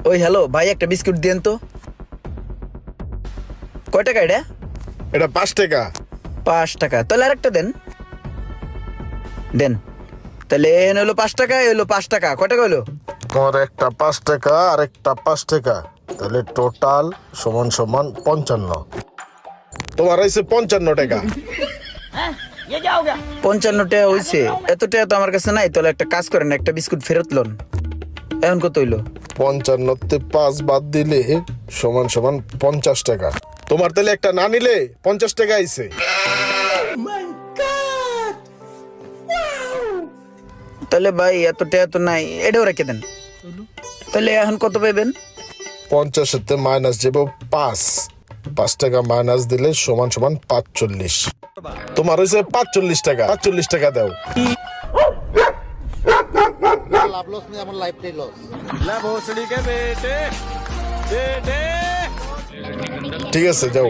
ওই হ্যালো ভাই, একটা বিস্কুট দেন তো। কয় টাকা এটা? এটা 5 টাকা। 5 টাকা, তাহলে আরেকটা দেন। দেন তাহলে এন হলো 5 টাকা, এ হলো 5 টাকা, কয় টাকা হলো? তোমার একটা 5 টাকা আর একটা 5 টাকা, তাহলে টোটাল সমান সমান 55। তোমার হয়েছে 55 টাকা। 55 টাকা হইছে? এত টাকা তো আমার কাছে নাই। তাহলে একটা কাজ করেন, একটা বিস্কুট ফেরত লন। এখন কত হইলো? 55 তে 5 বাদ দিলে সমান সমান 50 টাকা। তোমার তাহলে একটা না নিলে 50 টাকা আইছে। তাহলে ভাই এত টাকা তো নাই, এটাও রেখে দেন। তাহলে এখন কত পাইবেন? 50 তে মাইনাস যাব 5। 5 টাকা মাইনাস দিলে সমান সমান 45। তোমার হয়েছে 45 টাকা। 45 টাকা দাও। লাভ লস নেই, আমার লাইফটাই লস। ঠিক আছে, যাও।